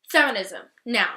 Feminism. Now,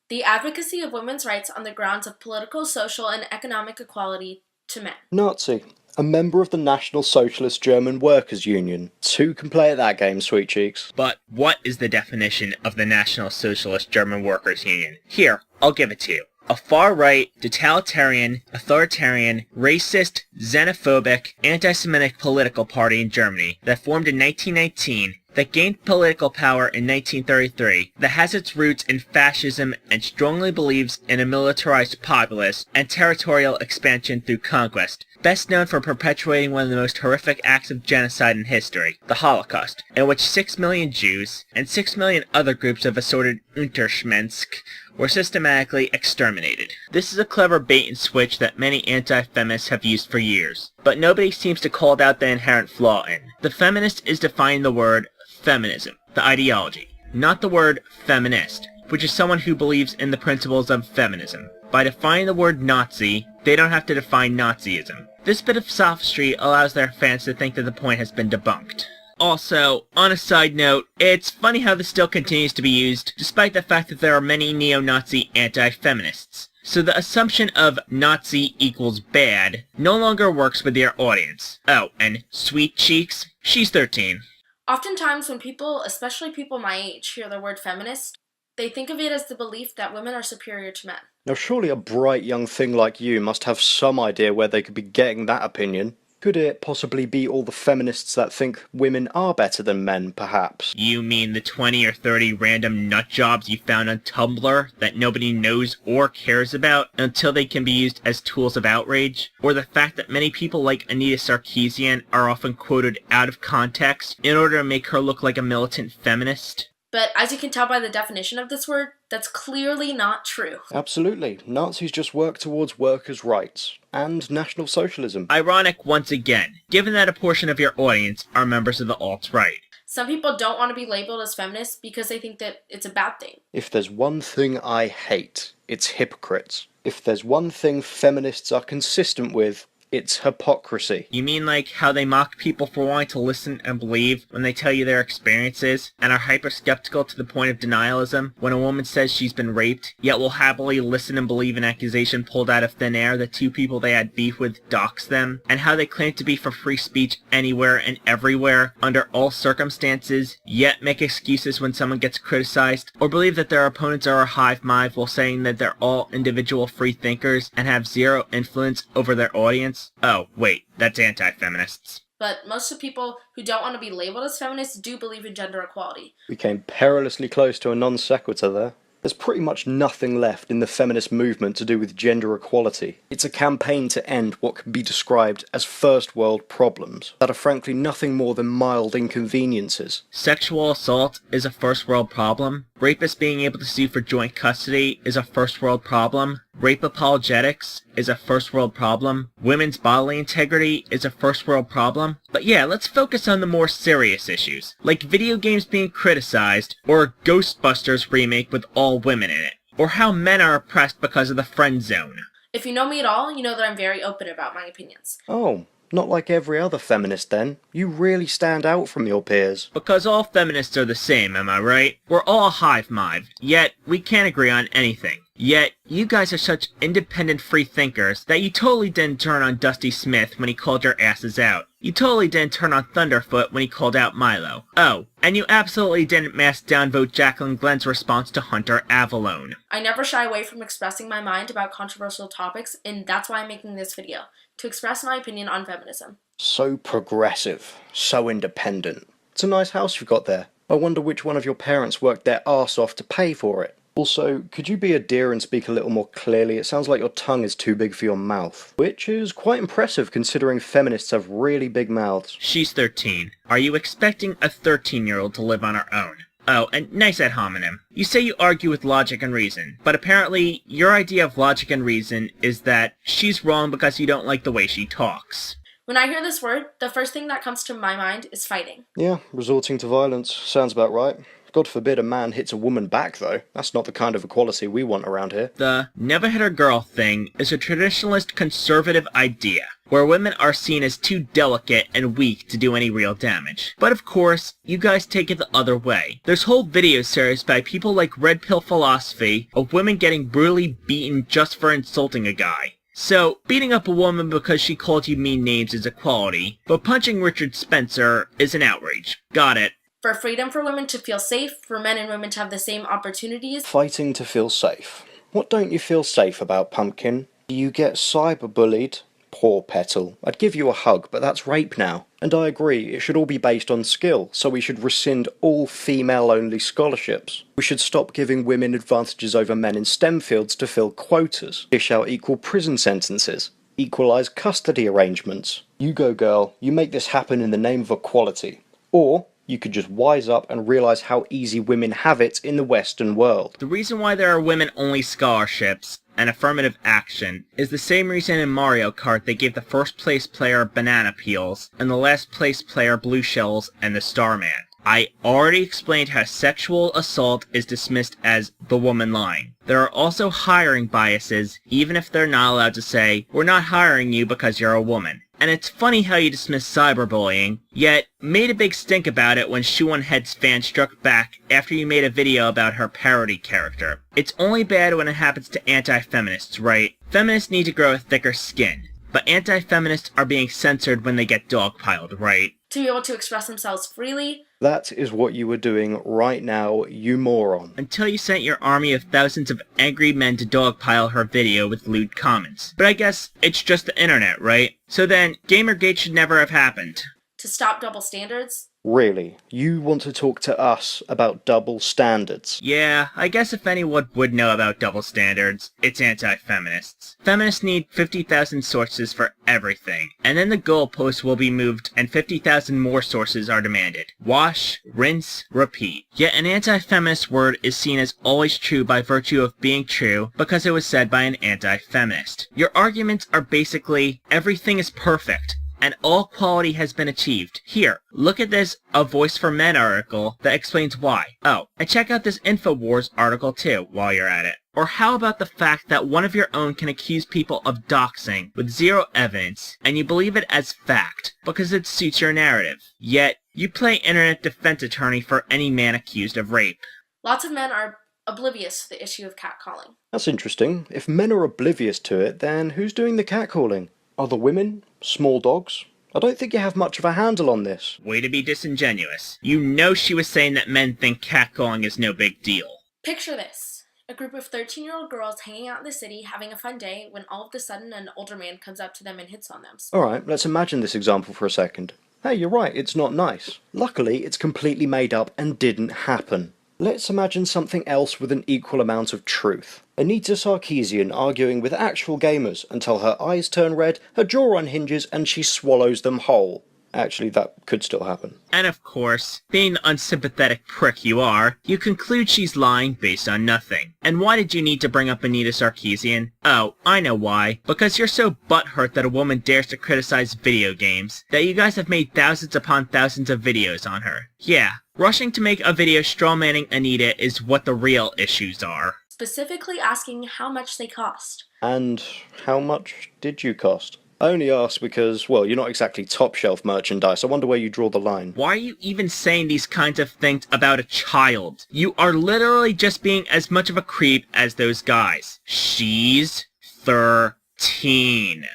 the advocacy of women's rights on the grounds of political, social, and economic equality to men. Nazi. A member of the National Socialist German Workers' Union. Who can play at that game, sweet cheeks? But what is the definition of the National Socialist German Workers' Union? Here, I'll give it to you. A far-right, totalitarian, authoritarian, racist, xenophobic, anti-Semitic political party in Germany that formed in 1919, that gained political power in 1933, that has its roots in fascism and strongly believes in a militarized populace and territorial expansion through conquest, best known for perpetuating one of the most horrific acts of genocide in history, the Holocaust, in which 6 million Jews and 6 million other groups of assorted Unterschmensk were systematically exterminated. This is a clever bait and switch that many anti-feminists have used for years, but nobody seems to call out the inherent flaw in. The feminist is defining the word feminism, the ideology, not the word feminist, which is someone who believes in the principles of feminism. By defining the word Nazi, they don't have to define Nazism. This bit of sophistry allows their fans to think that the point has been debunked. Also, on a side note, it's funny how this still continues to be used, despite the fact that there are many neo-Nazi anti-feminists. So the assumption of Nazi equals bad no longer works with your audience. Oh, and Sweet Cheeks? She's 13. Oftentimes when people, especially people my age, hear the word feminist, they think of it as the belief that women are superior to men. Now surely a bright young thing like you must have some idea where they could be getting that opinion. Could it possibly be all the feminists that think women are better than men, perhaps? You mean the 20 or 30 random nut jobs you found on Tumblr that nobody knows or cares about until they can be used as tools of outrage? Or the fact that many people like Anita Sarkeesian are often quoted out of context in order to make her look like a militant feminist? But as you can tell by the definition of this word, that's clearly not true. Absolutely. Nazis just work towards workers' rights. And National Socialism. Ironic once again, given that a portion of your audience are members of the alt-right. Some people don't want to be labeled as feminists because they think that it's a bad thing. If there's one thing I hate, it's hypocrites. If there's one thing feminists are consistent with, it's hypocrisy. You mean like how they mock people for wanting to listen and believe when they tell you their experiences, and are hyper-skeptical to the point of denialism when a woman says she's been raped, yet will happily listen and believe an accusation pulled out of thin air that two people they had beef with doxed them, and how they claim to be for free speech anywhere and everywhere, under all circumstances, yet make excuses when someone gets criticized, or believe that their opponents are a hive mind while saying that they're all individual freethinkers and have zero influence over their audience. Oh, wait, that's anti-feminists. But most of the people who don't want to be labeled as feminists do believe in gender equality. We came perilously close to a non sequitur there. There's pretty much nothing left in the feminist movement to do with gender equality. It's a campaign to end what can be described as first world problems, that are frankly nothing more than mild inconveniences. Sexual assault is a first world problem. Rapists being able to sue for joint custody is a first world problem. Rape apologetics is a first world problem. Women's bodily integrity is a first world problem. But yeah, let's focus on the more serious issues, like video games being criticized, or a Ghostbusters remake with all women in it, or how men are oppressed because of the friend zone. If you know me at all, you know that I'm very open about my opinions. Oh, not like every other feminist then. You really stand out from your peers. Because all feminists are the same, am I right? We're all a hive mind, yet we can't agree on anything. Yet, you guys are such independent free thinkers that you totally didn't turn on Dusty Smith when he called your asses out. You totally didn't turn on Thunderfoot when he called out Milo. Oh, and you absolutely didn't mass downvote Jacqueline Glenn's response to Hunter Avalone. I never shy away from expressing my mind about controversial topics, and that's why I'm making this video, to express my opinion on feminism. So progressive, so independent. It's a nice house you've got there. I wonder which one of your parents worked their arse off to pay for it. Also, could you be a dear and speak a little more clearly? It sounds like your tongue is too big for your mouth. Which is quite impressive considering feminists have really big mouths. She's 13. Are you expecting a 13-year-old to live on her own? Oh, and nice ad hominem. You say you argue with logic and reason, but apparently your idea of logic and reason is that she's wrong because you don't like the way she talks. When I hear this word, the first thing that comes to my mind is fighting. Yeah, resorting to violence. Sounds about right. God forbid a man hits a woman back, though. That's not the kind of equality we want around here. The never hit a girl thing is a traditionalist conservative idea, where women are seen as too delicate and weak to do any real damage. But of course, you guys take it the other way. There's whole video series by people like Red Pill Philosophy of women getting brutally beaten just for insulting a guy. So, beating up a woman because she called you mean names is equality, but punching Richard Spencer is an outrage. Got it. For freedom for women to feel safe, for men and women to have the same opportunities. Fighting to feel safe. What don't you feel safe about, Pumpkin? Do you get cyberbullied? Poor Petal. I'd give you a hug, but that's rape now. And I agree, it should all be based on skill, so we should rescind all female-only scholarships. We should stop giving women advantages over men in STEM fields to fill quotas. Dish out equal prison sentences. Equalise custody arrangements. You go, girl. You make this happen in the name of equality. Or you could just wise up and realise how easy women have it in the Western world. The reason why there are women-only scholarships and affirmative action is the same reason in Mario Kart they gave the first place player banana peels and the last place player blue shells and the Starman. I already explained how sexual assault is dismissed as the woman line. There are also hiring biases, even if they're not allowed to say, we're not hiring you because you're a woman. And it's funny how you dismiss cyberbullying, yet made a big stink about it when Shoe-on-Head's fan struck back after you made a video about her parody character. It's only bad when it happens to anti-feminists, right? Feminists need to grow a thicker skin, but anti-feminists are being censored when they get dogpiled, right? To be able to express themselves freely. That is what you were doing right now, you moron. Until you sent your army of thousands of angry men to dogpile her video with lewd comments. But I guess it's just the internet, right? So then, Gamergate should never have happened. To stop double standards. Really? You want to talk to us about double standards? Yeah, I guess if anyone would know about double standards, it's anti-feminists. Feminists need 50,000 sources for everything, and then the goalposts will be moved and 50,000 more sources are demanded. Wash, rinse, repeat. Yet an anti-feminist word is seen as always true by virtue of being true because it was said by an anti-feminist. Your arguments are basically, everything is perfect, and all quality has been achieved. Here, look at this A Voice for Men article that explains why. Oh, and check out this InfoWars article too, while you're at it. Or how about the fact that one of your own can accuse people of doxing with zero evidence, and you believe it as fact, because it suits your narrative. Yet, you play internet defense attorney for any man accused of rape. Lots of men are oblivious to the issue of catcalling. That's interesting. If men are oblivious to it, then who's doing the catcalling? Are the women? Small dogs? I don't think you have much of a handle on this. Way to be disingenuous. You know she was saying that men think catcalling is no big deal. Picture this. A group of 13-year-old girls hanging out in the city having a fun day when all of a sudden an older man comes up to them and hits on them. Alright, let's imagine this example for a second. Hey, you're right, it's not nice. Luckily, it's completely made up and didn't happen. Let's imagine something else with an equal amount of truth. Anita Sarkeesian arguing with actual gamers until her eyes turn red, her jaw unhinges, and she swallows them whole. Actually, that could still happen. And of course, being the unsympathetic prick you are, you conclude she's lying based on nothing. And why did you need to bring up Anita Sarkeesian? Oh, I know why. Because you're so butthurt that a woman dares to criticize video games, that you guys have made thousands upon thousands of videos on her. Yeah, rushing to make a video strawmanning Anita is what the real issues are. Specifically asking how much they cost. And how much did you cost? I only ask because, well, you're not exactly top-shelf merchandise. I wonder where you draw the line. Why are you even saying these kinds of things about a child? You are literally just being as much of a creep as those guys. She's 13.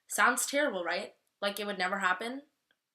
Sounds terrible, right? Like it would never happen?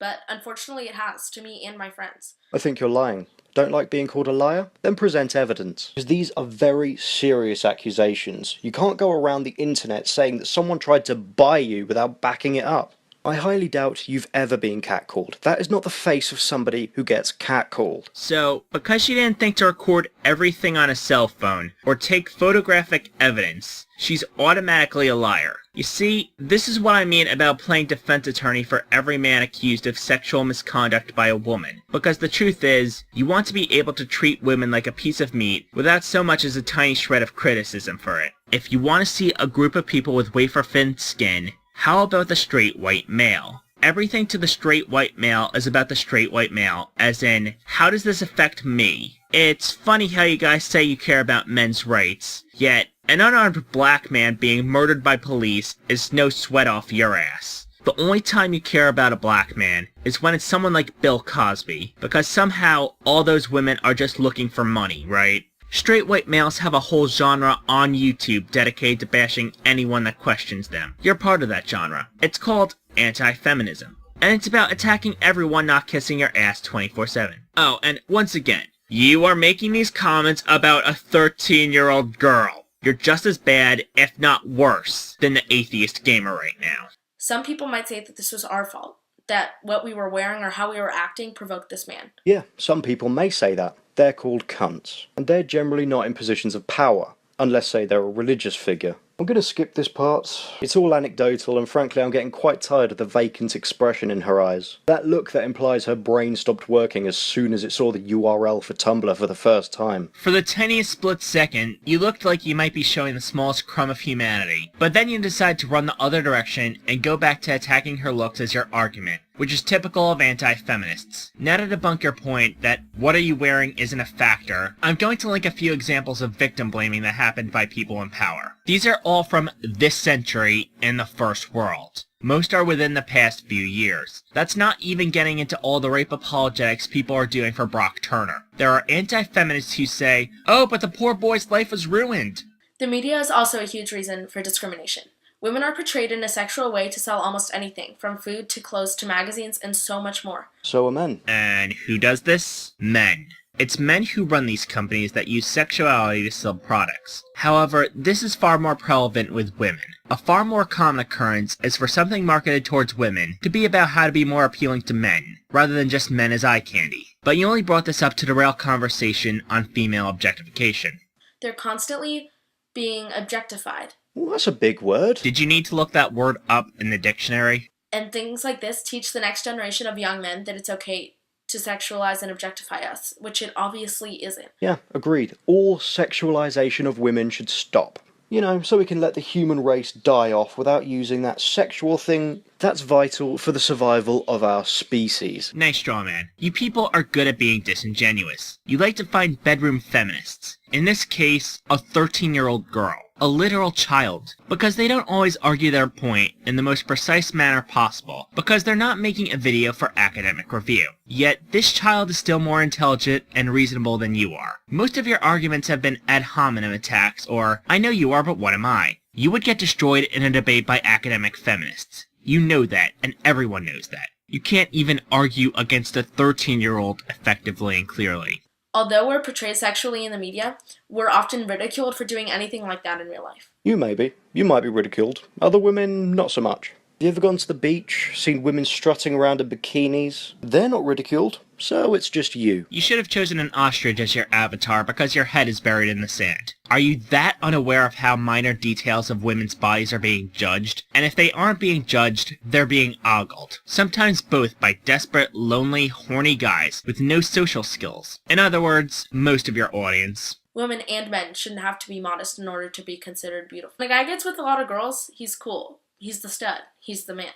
But unfortunately it has, to me and my friends. I think you're lying. Don't like being called a liar? Then present evidence. Because these are very serious accusations. You can't go around the internet saying that someone tried to buy you without backing it up. I highly doubt you've ever been catcalled. That is not the face of somebody who gets catcalled. So, because she didn't think to record everything on a cell phone, or take photographic evidence, she's automatically a liar. You see, this is what I mean about playing defense attorney for every man accused of sexual misconduct by a woman. Because the truth is, you want to be able to treat women like a piece of meat without so much as a tiny shred of criticism for it. If you want to see a group of people with wafer-thin skin, how about the straight white male? everything to the straight white male is about the straight white male, as in, how does this affect me? It's funny how you guys say you care about men's rights, yet an unarmed black man being murdered by police is no sweat off your ass. The only time you care about a black man is when it's someone like Bill Cosby, because somehow all those women are just looking for money, right? Straight white males have a whole genre on YouTube dedicated to bashing anyone that questions them. You're part of that genre. It's called Antifeminism. And it's about attacking everyone not kissing your ass 24/7. Oh, and once again, you are making these comments about a 13-year-old girl. You're just as bad, if not worse, than the atheist gamer right now. Some people might say that this was our fault, that what we were wearing or how we were acting provoked this man. Yeah, some people may say that. They're called cunts, and they're generally not in positions of power, unless, say, they're a religious figure. I'm going to skip this part. It's all anecdotal, and frankly I'm getting quite tired of the vacant expression in her eyes. That look that implies her brain stopped working as soon as it saw the URL for Tumblr for the first time. For the tiniest split second, you looked like you might be showing the smallest crumb of humanity, but then you decide to run the other direction and go back to attacking her looks as your argument, which is typical of anti-feminists. Now to debunk your point that what are you wearing isn't a factor, I'm going to link a few examples of victim blaming that happened by people in power. These are all from this century in the first world. Most are within the past few years. That's not even getting into all the rape apologetics people are doing for Brock Turner. There are anti-feminists who say, oh, but the poor boy's life was ruined. The media is also a huge reason for discrimination. Women are portrayed in a sexual way to sell almost anything, from food to clothes to magazines and so much more. So are men. And who does this? Men. It's men who run these companies that use sexuality to sell products. However, this is far more prevalent with women. A far more common occurrence is for something marketed towards women to be about how to be more appealing to men, rather than just men as eye candy. But you only brought this up to derail conversation on female objectification. They're constantly being objectified. Well, that's a big word. Did you need to look that word up in the dictionary? And things like this teach the next generation of young men that it's okay to sexualize and objectify us, which it obviously isn't. Yeah, agreed. All sexualization of women should stop. You know, so we can let the human race die off without using that sexual thing that's vital for the survival of our species. Nice straw man. You people are good at being disingenuous. You like to find bedroom feminists. In this case, a 13-year-old girl. A literal child, because they don't always argue their point in the most precise manner possible, because they're not making a video for academic review. Yet, this child is still more intelligent and reasonable than you are. Most of your arguments have been ad hominem attacks, or, I know you are, but what am I? You would get destroyed in a debate by academic feminists. You know that, and everyone knows that. You can't even argue against a 13-year-old effectively and clearly. Although we're portrayed sexually in the media, we're often ridiculed for doing anything like that in real life. You may be. You might be ridiculed. Other women, not so much. Have you ever gone to the beach, seen women strutting around in bikinis? They're not ridiculed, so it's just you. You should have chosen an ostrich as your avatar because your head is buried in the sand. Are you that unaware of how minor details of women's bodies are being judged? And if they aren't being judged, they're being ogled. Sometimes both by desperate, lonely, horny guys with no social skills. In other words, most of your audience. Women and men shouldn't have to be modest in order to be considered beautiful. When a guy gets with a lot of girls, he's cool. He's the stud. He's the man.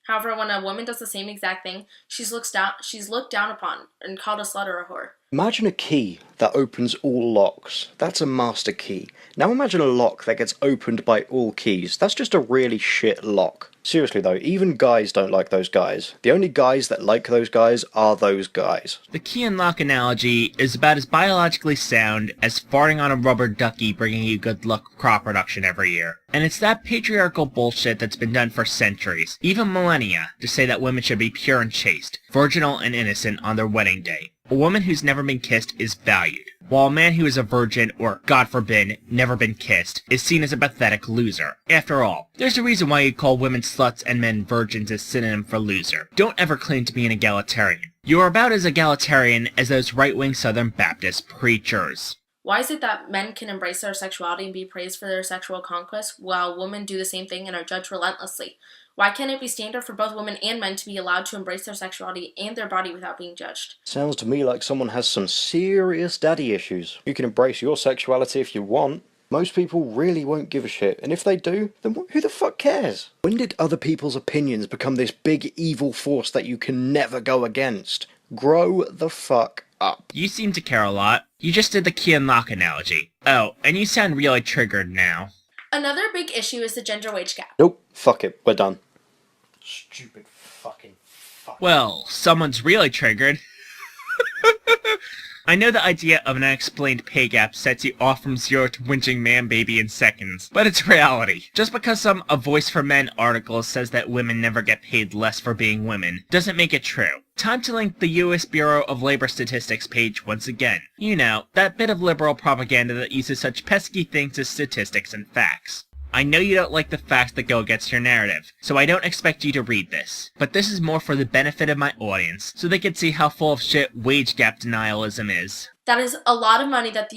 However, when a woman does the same exact thing, she's looked down upon and called a slut or a whore. Imagine a key that opens all locks. That's a master key. Now imagine a lock that gets opened by all keys. That's just a really shit lock. Seriously though, even guys don't like those guys. The only guys that like those guys are those guys. The key and lock analogy is about as biologically sound as farting on a rubber ducky bringing you good luck crop production every year. And it's that patriarchal bullshit that's been done for centuries, even millennia, to say that women should be pure and chaste, virginal and innocent on their wedding day. A woman who's never been kissed is valued, while a man who is a virgin or, God forbid, never been kissed is seen as a pathetic loser. After all, there's a reason why you call women sluts and men virgins as synonym for loser. Don't ever claim to be an egalitarian. You are about as egalitarian as those right-wing Southern Baptist preachers. Why is it that men can embrace their sexuality and be praised for their sexual conquest, while women do the same thing and are judged relentlessly? Why can't it be standard for both women and men to be allowed to embrace their sexuality and their body without being judged? Sounds to me like someone has some serious daddy issues. You can embrace your sexuality if you want. Most people really won't give a shit, and if they do, then who the fuck cares? When did other people's opinions become this big evil force that you can never go against? Grow the fuck up. You seem to care a lot. You just did the key and lock analogy. Oh, and you sound really triggered now. Another big issue is the gender wage gap. Nope, fuck it, we're done. Stupid fucking fuck. Well, someone's really triggered. I know the idea of an unexplained pay gap sets you off from 0 to whinging man baby in seconds, but it's reality. Just because some A Voice for Men article says that women never get paid less for being women, doesn't make it true. Time to link the US Bureau of Labor Statistics page once again. You know, that bit of liberal propaganda that uses such pesky things as statistics and facts. I know you don't like the facts that go against your narrative, so I don't expect you to read this. But this is more for the benefit of my audience, so they can see how full of shit wage gap denialism is. That is a lot of money that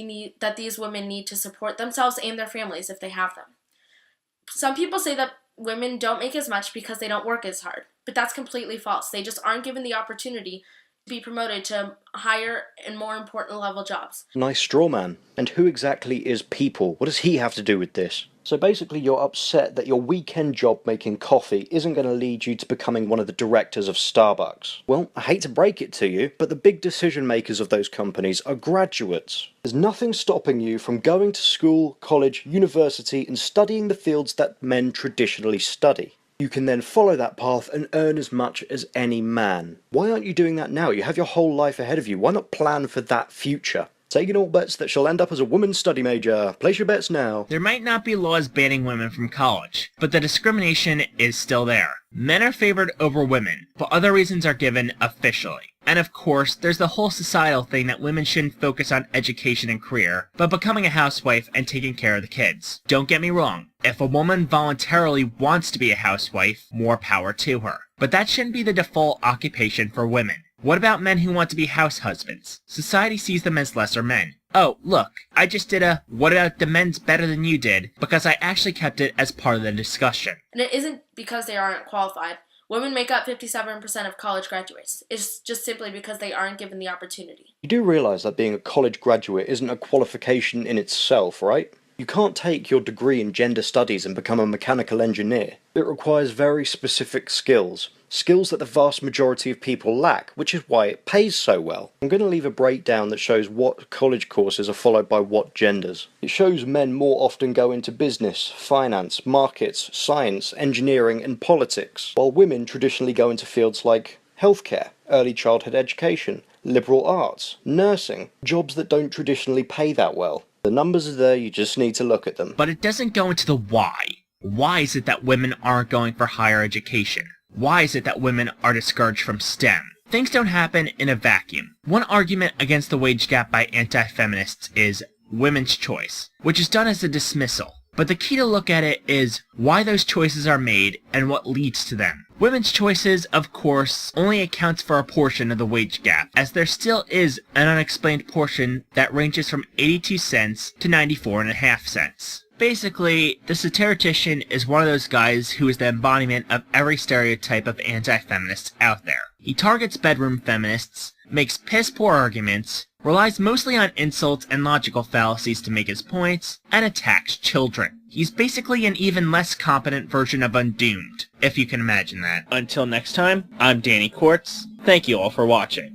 these women need to support themselves and their families if they have them. Some people say that women don't make as much because they don't work as hard, but that's completely false. They just aren't given the opportunity to be promoted to higher and more important level jobs. Nice straw man. And who exactly is people? What does he have to do with this? So basically you're upset that your weekend job making coffee isn't going to lead you to becoming one of the directors of Starbucks. Well, I hate to break it to you, but the big decision makers of those companies are graduates. There's nothing stopping you from going to school, college, university and studying the fields that men traditionally study. You can then follow that path and earn as much as any man. Why aren't you doing that now? You have your whole life ahead of you. Why not plan for that future? Taking all bets that she'll end up as a women's study major. Place your bets now. There might not be laws banning women from college, but the discrimination is still there. Men are favored over women, but other reasons are given officially. And of course, there's the whole societal thing that women shouldn't focus on education and career, but becoming a housewife and taking care of the kids. Don't get me wrong, if a woman voluntarily wants to be a housewife, more power to her. But that shouldn't be the default occupation for women. What about men who want to be house husbands? Society sees them as lesser men. Oh, look, I just did a what about the men's better than you did, because I actually kept it as part of the discussion. And it isn't because they aren't qualified. Women make up 57% of college graduates. It's just simply because they aren't given the opportunity. You do realise that being a college graduate isn't a qualification in itself, right? You can't take your degree in gender studies and become a mechanical engineer. It requires very specific skills. Skills that the vast majority of people lack, which is why it pays so well. I'm going to leave a breakdown that shows what college courses are followed by what genders. It shows men more often go into business, finance, markets, science, engineering and politics, while women traditionally go into fields like healthcare, early childhood education, liberal arts, nursing, jobs that don't traditionally pay that well. The numbers are there, you just need to look at them. But it doesn't go into the why. Why is it that women aren't going for higher education? Why is it that women are discouraged from STEM? Things don't happen in a vacuum. One argument against the wage gap by anti-feminists is women's choice, which is done as a dismissal. But the key to look at it is why those choices are made and what leads to them. Women's choices, of course, only accounts for a portion of the wage gap, as there still is an unexplained portion that ranges from 82 cents to 94.5 cents. Basically, the Satiritician is one of those guys who is the embodiment of every stereotype of anti-feminists out there. He targets bedroom feminists, makes piss-poor arguments, relies mostly on insults and logical fallacies to make his points, and attacks children. He's basically an even less competent version of Undoomed, if you can imagine that. Until next time, I'm Danny Quartz. Thank you all for watching.